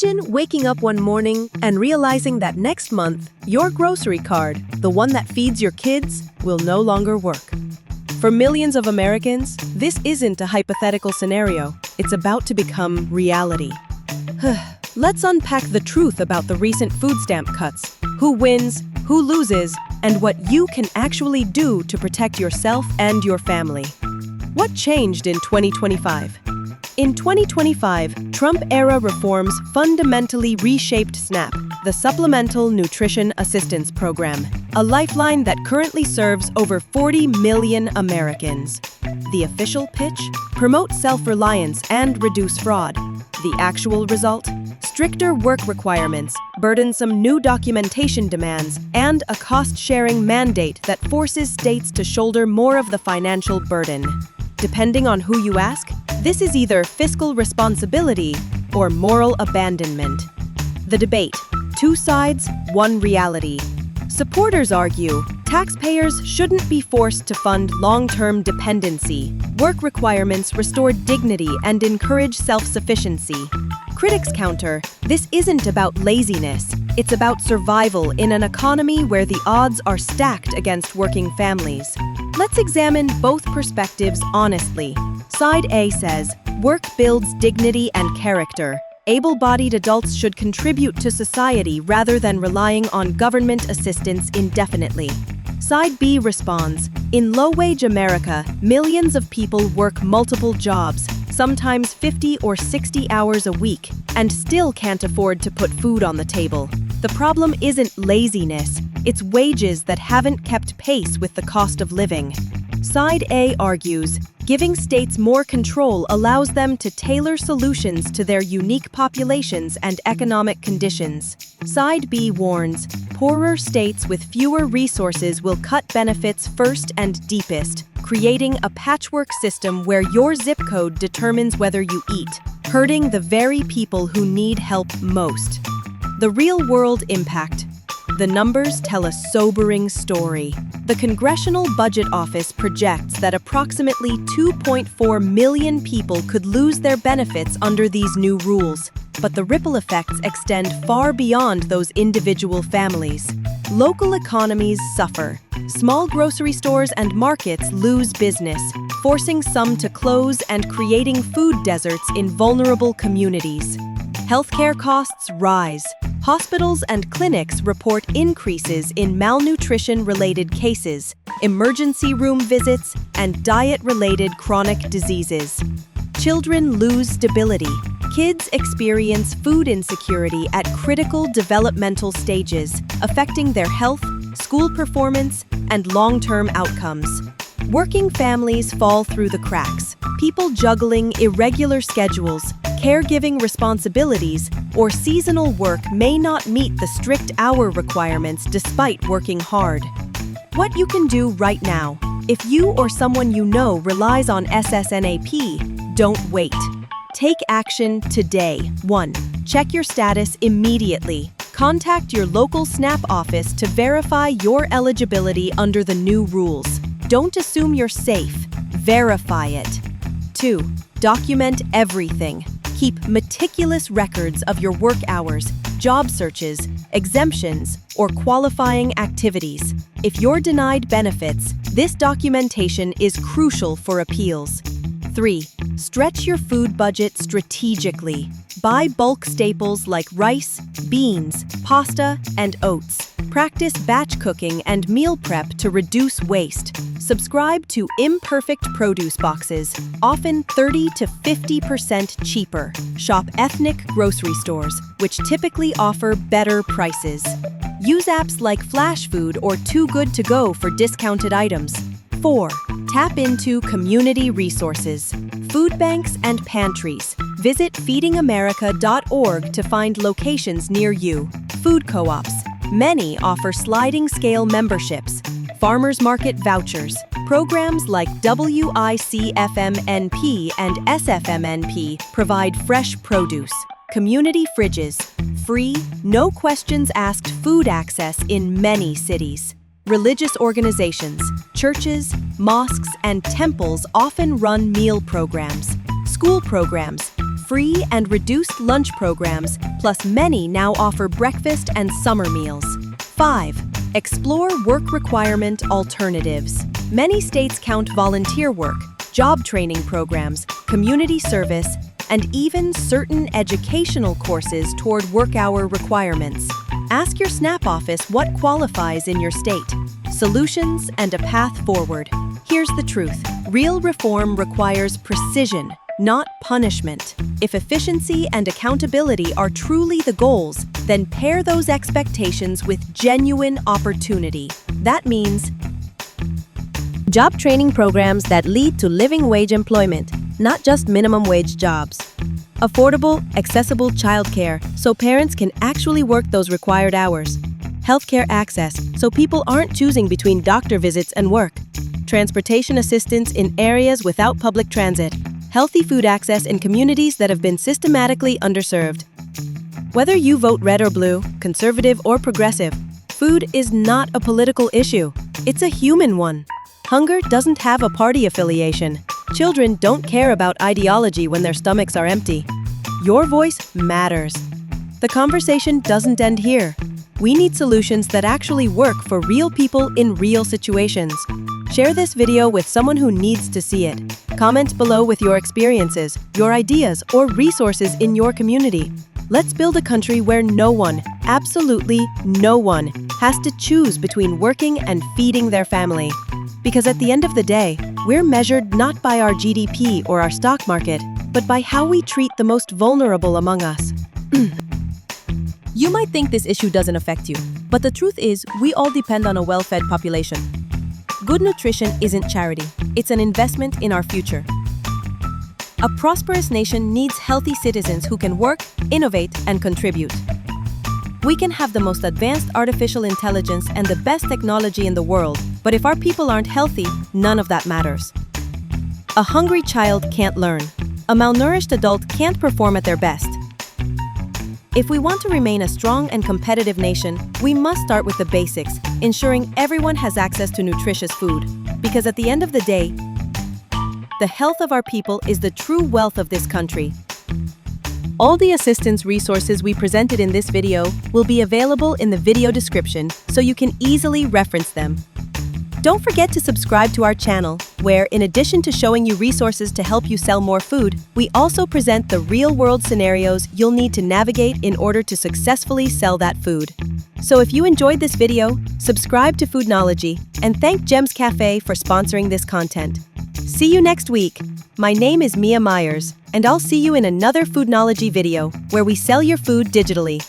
Imagine waking up one morning and realizing that next month, your grocery card, the one that feeds your kids, will no longer work. For millions of Americans, this isn't a hypothetical scenario. It's about to become reality. Let's unpack the truth about the recent food stamp cuts, who wins, who loses, and what you can actually do to protect yourself and your family. What changed in 2025? In 2025, Trump-era reforms fundamentally reshaped SNAP, the Supplemental Nutrition Assistance Program, a lifeline that currently serves over 40 million Americans. The official pitch? Promote self-reliance and reduce fraud. The actual result? Stricter work requirements, burdensome new documentation demands, and a cost-sharing mandate that forces states to shoulder more of the financial burden. Depending on who you ask, this is either fiscal responsibility or moral abandonment. The debate: two sides, one reality. Supporters argue taxpayers shouldn't be forced to fund long-term dependency. Work requirements restore dignity and encourage self-sufficiency. Critics counter, this isn't about laziness. It's about survival in an economy where the odds are stacked against working families. Let's examine both perspectives honestly. Side A says, work builds dignity and character. Able-bodied adults should contribute to society rather than relying on government assistance indefinitely. Side B responds, in low-wage America, millions of people work multiple jobs, sometimes 50 or 60 hours a week, and still can't afford to put food on the table. The problem isn't laziness, it's wages that haven't kept pace with the cost of living. Side A argues, giving states more control allows them to tailor solutions to their unique populations and economic conditions. Side B warns, poorer states with fewer resources will cut benefits first and deepest, creating a patchwork system where your zip code determines whether you eat, hurting the very people who need help most. The real-world impact. The numbers tell a sobering story. The Congressional Budget Office projects that approximately 2.4 million people could lose their benefits under these new rules, but the ripple effects extend far beyond those individual families. Local economies suffer. Small grocery stores and markets lose business, forcing some to close and creating food deserts in vulnerable communities. Healthcare costs rise. Hospitals and clinics report increases in malnutrition-related cases, emergency room visits, and diet-related chronic diseases. Children lose stability. Kids experience food insecurity at critical developmental stages, affecting their health, school performance, and long-term outcomes. Working families fall through the cracks. People juggling irregular schedules, caregiving responsibilities, or seasonal work may not meet the strict hour requirements despite working hard. What you can do right now. If you or someone you know relies on SSNAP, don't wait. Take action today. 1. Check your status immediately. Contact your local SNAP office to verify your eligibility under the new rules. Don't assume you're safe. Verify it. 2. Document everything. Keep meticulous records of your work hours, job searches, exemptions, or qualifying activities. If you're denied benefits, this documentation is crucial for appeals. 3. Stretch your food budget strategically. Buy bulk staples like rice, beans, pasta, and oats. Practice batch cooking and meal prep to reduce waste. Subscribe to Imperfect Produce Boxes, often 30 to 50% cheaper. Shop ethnic grocery stores, which typically offer better prices. Use apps like Flash Food or Too Good To Go for discounted items. 4. Tap into community resources. Food banks and pantries. Visit feedingamerica.org to find locations near you. Food co-ops. Many offer sliding scale memberships. Farmers market vouchers. Programs like WICFMNP and SFMNP provide fresh produce. Community fridges. Free, no questions asked food access in many cities. Religious organizations, churches, mosques, and temples often run meal programs. School programs, free and reduced lunch programs, plus many now offer breakfast and summer meals. 5. Explore work requirement alternatives. Many states count volunteer work, job training programs, community service, and even certain educational courses toward work hour requirements. Ask your SNAP office what qualifies in your state. Solutions and a path forward. Here's the truth. Real reform requires precision, not punishment. If efficiency and accountability are truly the goals, then pair those expectations with genuine opportunity. That means job training programs that lead to living wage employment, not just minimum wage jobs. Affordable, accessible childcare so parents can actually work those required hours. Healthcare access so people aren't choosing between doctor visits and work. Transportation assistance in areas without public transit. Healthy food access in communities that have been systematically underserved. Whether you vote red or blue, conservative or progressive, food is not a political issue. It's a human one. Hunger doesn't have a party affiliation. Children don't care about ideology when their stomachs are empty. Your voice matters. The conversation doesn't end here. We need solutions that actually work for real people in real situations. Share this video with someone who needs to see it. Comment below with your experiences, your ideas, or resources in your community. Let's build a country where no one, absolutely no one, has to choose between working and feeding their family. Because at the end of the day, we're measured not by our GDP or our stock market, but by how we treat the most vulnerable among us. You might think this issue doesn't affect you, but the truth is, we all depend on a well-fed population. Good nutrition isn't charity, it's an investment in our future. A prosperous nation needs healthy citizens who can work, innovate, and contribute. We can have the most advanced artificial intelligence and the best technology in the world, but if our people aren't healthy, none of that matters. A hungry child can't learn. A malnourished adult can't perform at their best. If we want to remain a strong and competitive nation, we must start with the basics, ensuring everyone has access to nutritious food. Because at the end of the day, the health of our people is the true wealth of this country. All the assistance resources we presented in this video will be available in the video description, so you can easily reference them. Don't forget to subscribe to our channel, where, in addition to showing you resources to help you sell more food, we also present the real-world scenarios you'll need to navigate in order to successfully sell that food. So if you enjoyed this video, subscribe to Foodnology, and thank Gems Cafe for sponsoring this content. See you next week. My name is Mia Myers, and I'll see you in another Foodnology video, where we sell your food digitally.